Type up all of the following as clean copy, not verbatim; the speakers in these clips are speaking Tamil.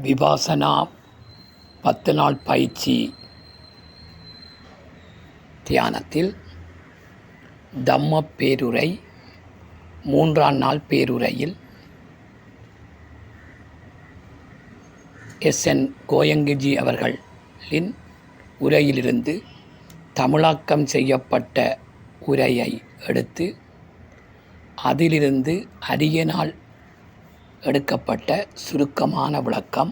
விபாசனா 10 நாள் பயிற்சி தியானத்தில் தம்ம பேருரை 3ஆம் நாள் பேருரையில் எஸ்.என். கோயங்கஜி அவர்களின் உரையிலிருந்து தமிழாக்கம் செய்யப்பட்ட உரையை எடுத்து அதிலிருந்து அரியனால் எடுக்கப்பட்ட சுருக்கமான விளக்கம்.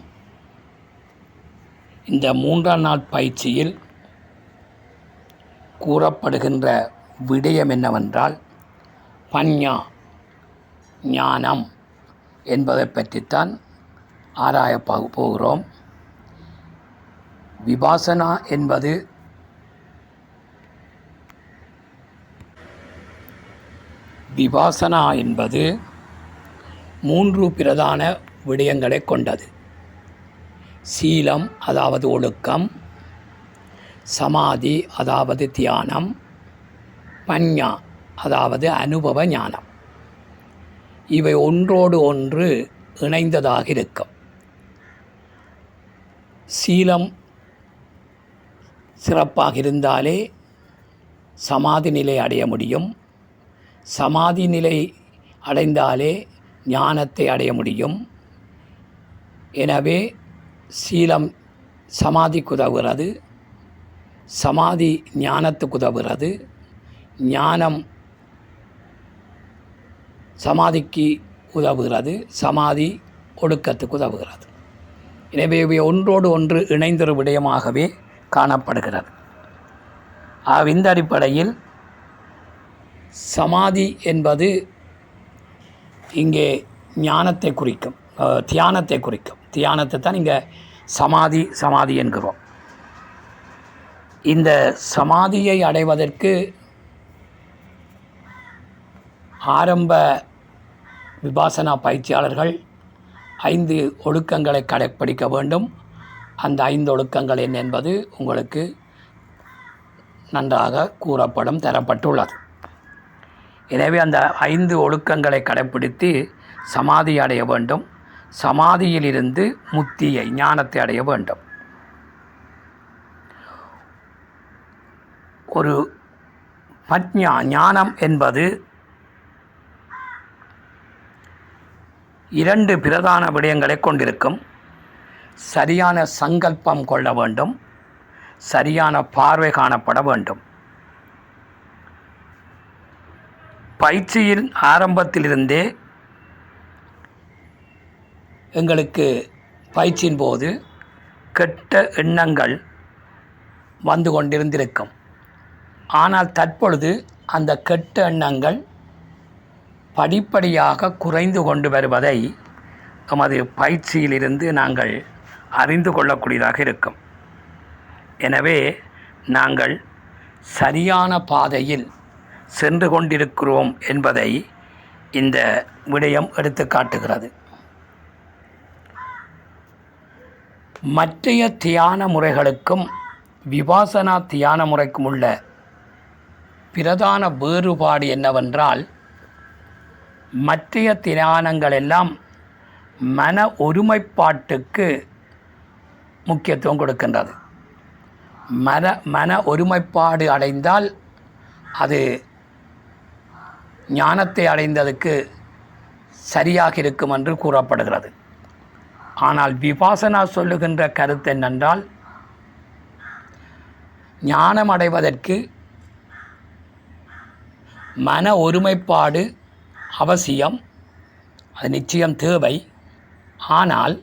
இந்த 3ஆம் நாள் பயிற்சியில் கூறப்படுகின்ற விடயம் என்னவென்றால், பஞ்ஞா ஞானம் என்பதை பற்றித்தான் ஆராயப் போகிறோம். விபாசனா என்பது விபாசனா என்பது 3 பிரதான விடயங்களை கொண்டது. சீலம் அதாவது ஒழுக்கம், சமாதி அதாவது தியானம், பஞ்ஞா அதாவது அனுபவ ஞானம். இவை ஒன்றோடு ஒன்று இணைந்ததாக இருக்கும். சீலம் சிறப்பாக இருந்தாலே சமாதி நிலை அடைய முடியும். சமாதி நிலை அடைந்தாலே ஞானத்தை அடைய முடியும். எனவே சீலம் சமாதிக்கு உதவுகிறது, சமாதி ஞானத்துக்கு உதவுகிறது, ஞானம் சமாதிக்கு உதவுகிறது, சமாதி ஒடுக்கத்துக்கு உதவுகிறது. எனவே இவை ஒன்றோடு ஒன்று இணைந்தொரு விடயமாகவே காணப்படுகிறது. இந்த அடிப்படையில் சமாதி என்பது இங்கே ஞானத்தை குறிக்கும், தியானத்தை குறிக்கும். தியானத்தை தான் இங்கே சமாதி என்கிறோம். இந்த சமாதியை அடைவதற்கு ஆரம்ப விபாசனா பயிற்சியாளர்கள் 5 ஒழுக்கங்களை கடைப்பிடிக்க வேண்டும். அந்த 5 ஒழுக்கங்கள் என்ன என்பது உங்களுக்கு நன்றாக கூறப்படும், தரப்பட்டுள்ளது. எனவே அந்த 5 ஒழுக்கங்களை கடைப்பிடித்து சமாதி அடைய வேண்டும். சமாதியிலிருந்து முத்தியை, ஞானத்தை அடைய வேண்டும். ஒரு பஞ்ஞா ஞானம் என்பது 2 பிரதான விடயங்களை கொண்டிருக்கும். சரியான சங்கல்பம் கொள்ள வேண்டும், சரியான பார்வை காணப்பட வேண்டும். பயிற்சியின் ஆரம்பத்திலிருந்தே எங்களுக்கு பயிற்சியின் போது கெட்ட எண்ணங்கள் வந்து கொண்டிருந்திருக்கும். ஆனால் தற்பொழுது அந்த கெட்ட எண்ணங்கள் படிப்படியாக குறைந்து கொண்டு வருவதை நமது பயிற்சியிலிருந்து நாங்கள் அறிந்து கொள்ளக்கூடியதாக இருக்கும். எனவே நாங்கள் சரியான பாதையில் சென்று கொண்டிருக்கிறோம் என்பதை இந்த விடயம் எடுத்து காட்டுகிறது. மற்றைய தியான முறைகளுக்கும் விபாசனா தியான முறைக்கும் உள்ள பிரதான வேறுபாடு என்னவென்றால், மற்றைய தியானங்கள் எல்லாம் மன ஒருமைப்பாட்டுக்கு முக்கியத்துவம் கொடுக்கின்றது. மன ஒருமைப்பாடு அடைந்தால் அது ஞானத்தை அடைந்ததுக்கு சரியாக இருக்கும் என்று கூறப்படுகிறது. ஆனால் விபாசனா சொல்லுகின்ற கருத்து என்னென்றால், ஞானம் அடைவதற்கு மன ஒருமைப்பாடு அவசியம், அது நிச்சயம் தேவை. ஆனால்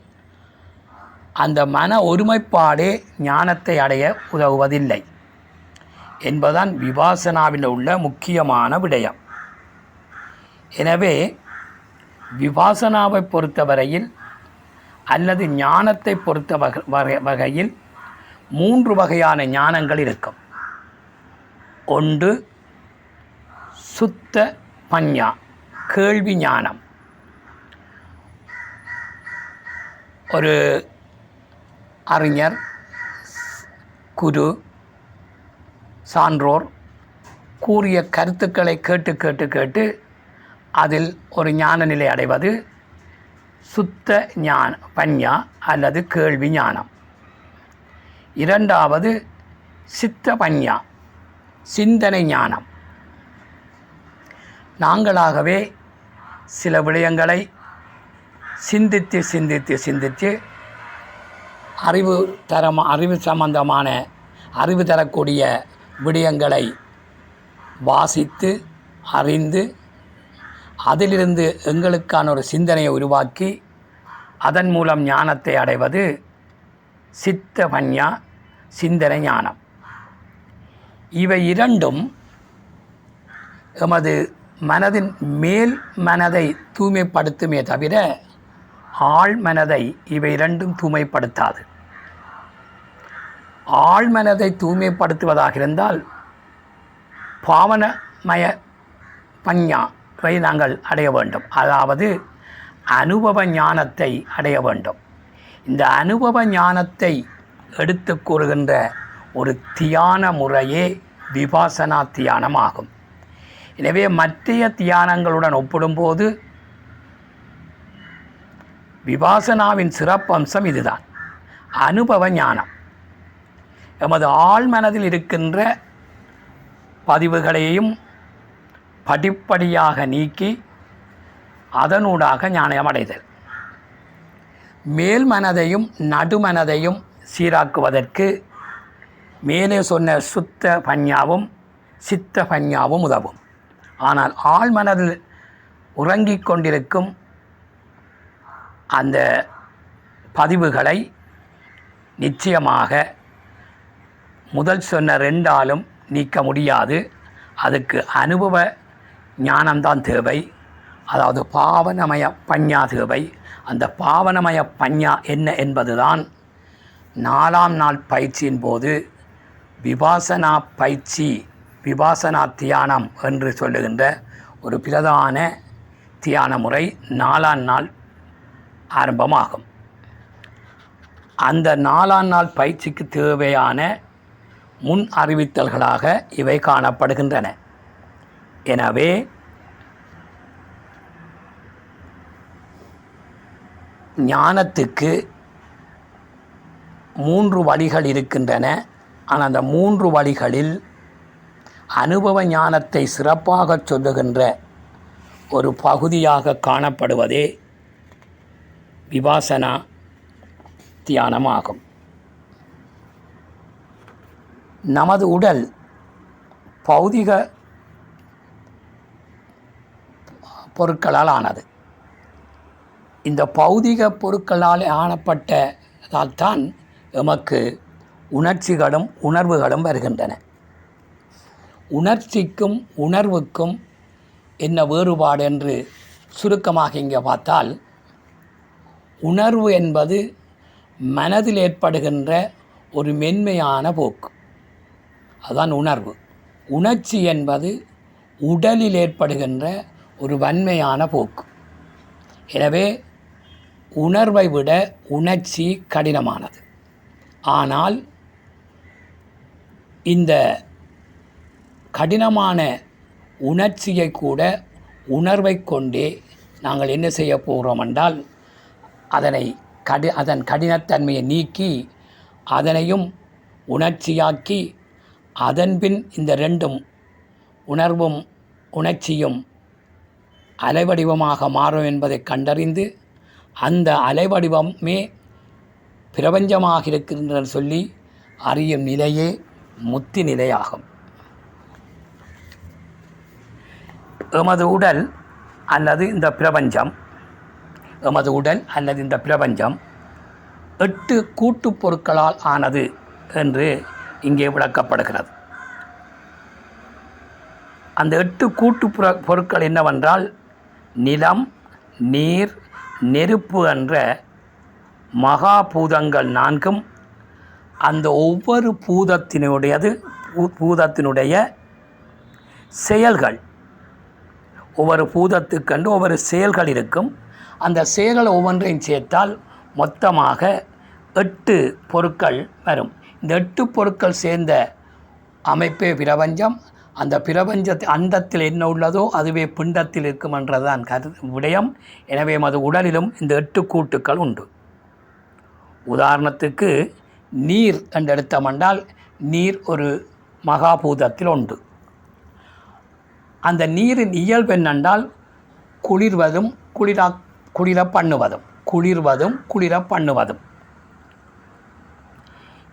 அந்த மன ஒருமைப்பாடே ஞானத்தை அடைய உதவுவதில்லை என்பதுதான் விபாசனாவில் உள்ள முக்கியமான விடயம். எனவே விபாசனாவை பொறுத்தவரையில் அல்லது ஞானத்தை பொறுத்த வகையில் 3 வகையான ஞானங்கள் இருக்கும். ஒன்று சுத்த பஞ்ஞா, கேள்வி ஞானம். ஒரு அறிஞர், குரு, சான்றோர் கூறிய கருத்துக்களை கேட்டு அதில் ஒரு ஞான நிலை அடைவது சுத்த ஞான பஞ்ஞா அல்லது கேள்வி ஞானம். இரண்டாவது சித்த பஞ்ஞா, சிந்தனை ஞானம். நாங்களாகவே சில விடயங்களை சிந்தித்து சிந்தித்து சிந்தித்து அறிவு சம்பந்தமான அறிவு தரக்கூடிய விடயங்களை வாசித்து அறிந்து அதிலிருந்து எங்களுக்கான ஒரு சிந்தனையை உருவாக்கி அதன் மூலம் ஞானத்தை அடைவது சித்த பஞ்ஞா, சிந்தனை ஞானம். இவை இரண்டும் எமது மனதின் மேல் மனதை தூய்மைப்படுத்துமே தவிர ஆழ் மனதை இவை இரண்டும் தூய்மைப்படுத்தாது. ஆழ் மனதை தூய்மைப்படுத்துவதாக இருந்தால் பாவனமய பஞ்ஞாவை நாங்கள் அடைய வேண்டும், அதாவது அனுபவ ஞானத்தை அடைய வேண்டும். இந்த அனுபவ ஞானத்தை எடுத்து கூறுகின்ற ஒரு தியான முறையே விபாசனா தியானம் ஆகும். எனவே மற்றைய தியானங்களுடன் ஒப்பிடும்போது விபாசனாவின் சிறப்பம்சம் இதுதான், அனுபவ ஞானம். எமது ஆழ்மனதில் இருக்கின்ற பதிவுகளையும் படிப்படியாக நீக்கி அதனூடாக ஞானம் அடைதல். மேல் மனதையும் நடுமனதையும் சீராக்குவதற்கு மேலே சொன்ன சுத்த பஞ்ஞாவும் சித்த பஞ்ஞாவும் உதவும். ஆனால் ஆழ்மனதில் உறங்கிக் கொண்டிருக்கும் அந்த பதிவுகளை நிச்சயமாக முதல் சொன்ன ரெண்டாலும் நீக்க முடியாது. அதுக்கு அனுபவ ஞானம்தான் தேவை, அதாவது பாவனமய பஞ்ஞா தேவை. அந்த பாவனமய பஞ்ஞா என்ன என்பதுதான் 4ஆம் நாள் பயிற்சியின் போது விபாசனா பயிற்சி, விபாசனா தியானம் என்று சொல்லுகின்ற ஒரு பிரதான தியான முறை 4ஆம் நாள் ஆரம்பமாகும். அந்த 4ஆம் நாள் பயிற்சிக்கு தேவையான முன் அறிவித்தல்களாக இவை காணப்படுகின்றன. எனவே ஞானத்துக்கு 3 வழிகள் இருக்கின்றன. ஆனால் அந்த 3 வழிகளில் அனுபவ ஞானத்தை சிறப்பாக சொல்லுகின்ற ஒரு பகுதியாக காணப்படுவதே விபாசனா தியானமாகும். நமது உடல் பௌதிக பொருட்களால் ஆனது. இந்த பௌதிக பொருட்களால் ஆனப்பட்டதால் தான் எமக்கு உணர்ச்சிகளும் உணர்வுகளும் வருகின்றன. உணர்ச்சிக்கும் உணர்வுக்கும் என்ன வேறுபாடு என்று சுருக்கமாக இங்கே பார்த்தால், உணர்வு என்பது மனதில் ஏற்படுகின்ற ஒரு மென்மையான போக்கு, அதுதான் உணர்வு. உணர்ச்சி என்பது உடலில் ஏற்படுகின்ற ஒரு வன்மையான போக்கு. எனவே உணர்வை விட உணர்ச்சி கடினமானது. ஆனால் இந்த கடினமான உணர்ச்சியை கூட உணர்வை கொண்டே நாங்கள் என்ன செய்ய போகிறோம் என்றால், அதன் கடினத்தன்மையை நீக்கி அதனையும் உணர்ச்சியாக்கி அதன்பின் இந்த ரெண்டும் உணர்வும் உணர்ச்சியும் அலைவடிவமாக மாறும் என்பதை கண்டறிந்து அந்த அலைவடிவமே பிரபஞ்சமாக இருக்கின்ற சொல்லி அறியும் நிலையே முத்தி நிலையாகும். எமது உடல் அல்லது இந்த பிரபஞ்சம், எமது உடல் அல்லது இந்த பிரபஞ்சம் 8 கூட்டுப் பொருட்களால் ஆனது என்று இங்கே விளக்கப்படுகிறது. அந்த 8 கூட்டு பொருட்கள் என்னவென்றால், நிலம், நீர், நெருப்பு என்ற மகாபூதங்கள் 4ம் அந்த ஒவ்வொரு பூதத்தினுடைய செயல்கள், ஒவ்வொரு பூதத்துக்கென்று ஒவ்வொரு செயல்கள் இருக்கும். அந்த செயல்கள் ஒவ்வொன்றையும் சேர்த்தால் மொத்தமாக 8 பொருட்கள் வரும். இந்த 8 பொருட்கள் சேர்ந்த அமைப்பே பிரபஞ்சம். அந்த பிரபஞ்சத்தை அண்டத்தில் என்ன உள்ளதோ அதுவே பிண்டத்தில் இருக்கும் என்றதுதான் விடயம். எனவே அது உடலிலும் இந்த 8 கூட்டுக்கள் உண்டு. உதாரணத்துக்கு நீர் என்று எடுத்தமென்றால் நீர் ஒரு மகாபூதத்தில் உண்டு. அந்த நீரின் இயல்பு என்னென்றால் குளிர்வதும் குளிர பண்ணுவதும், குளிர்வதும் குளிர பண்ணுவதும்.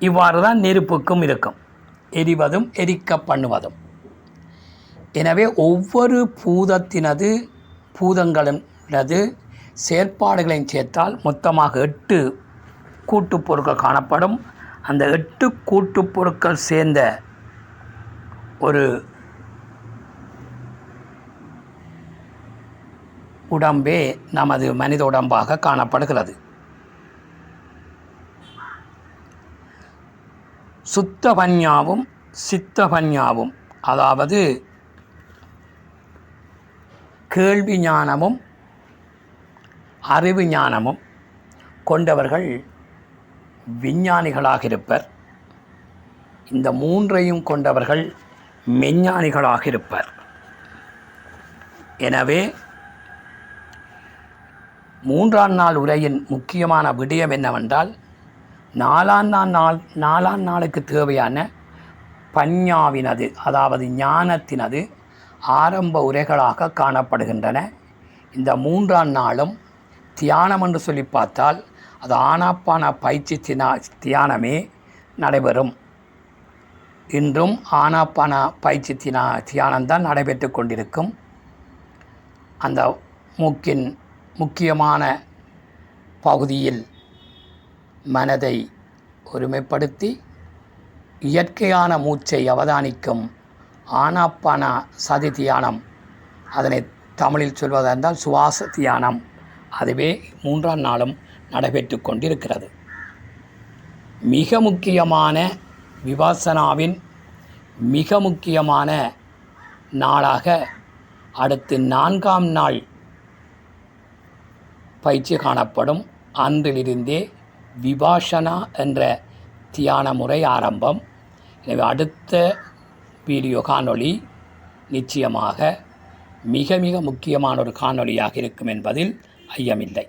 இவ்வாறு தான் நெருப்புக்கும் இருக்கும், எரிவதும் எரிக்க பண்ணுவதும். எனவே ஒவ்வொரு பூதங்களினது செயற்பாடுகளையும் சேர்த்தால் மொத்தமாக 8 கூட்டுப் பொருட்கள் காணப்படும். அந்த 8 கூட்டுப் பொருட்கள் சேர்ந்த ஒரு உடம்பே நமது மனித உடம்பாக காணப்படுகிறது. சுத்தபஞ்ஞாவும் சித்தபஞ்ஞாவும், அதாவது கேள்வி ஞானமும் அறிவு ஞானமும் கொண்டவர்கள் விஞ்ஞானிகளாக இருப்பர். இந்த 3ஐயும் கொண்டவர்கள் மெஞ்ஞானிகளாக இருப்பர். எனவே 3ஆம் நாள் உரையின் முக்கியமான விடயம் என்னவென்றால், 4ஆம் நாளுக்கு தேவையான பஞ்ஞாவினது, அதாவது ஞானத்தினது ஆரம்ப உரைகளாக காணப்படுகின்றன. இந்த 3ஆம் நாளும் தியானம் என்று சொல்லி பார்த்தால் அது ஆனாப்பான பயிற்சி தியானமே நடைபெறும். இன்றும் ஆனாப்பான பயிற்சி தியானம்தான் நடைபெற்று கொண்டிருக்கும். அந்த முக்கியமான பகுதியில் மனதை ஒருமைப்படுத்தி இயற்கையான மூச்சை அவதானிக்கும் ஆனாப்பான சதி தியானம், அதனை தமிழில் சொல்வதென்றால் சுவாச தியானம், அதுவே 3ஆம் நாளும் நடைபெற்று கொண்டிருக்கிறது. மிக முக்கியமான விபாசனாவின் மிக முக்கியமான நாளாக அடுத்து 4ஆம் நாள் பயிற்சி காணப்படும். அன்றிலிருந்தே விபாசனா என்ற தியான முறை ஆரம்பம். எனவே அடுத்த வீடியோ காணொளி நிச்சயமாக மிக மிக முக்கியமான ஒரு காணொளியாக இருக்கும் என்பதில் ஐயமில்லை.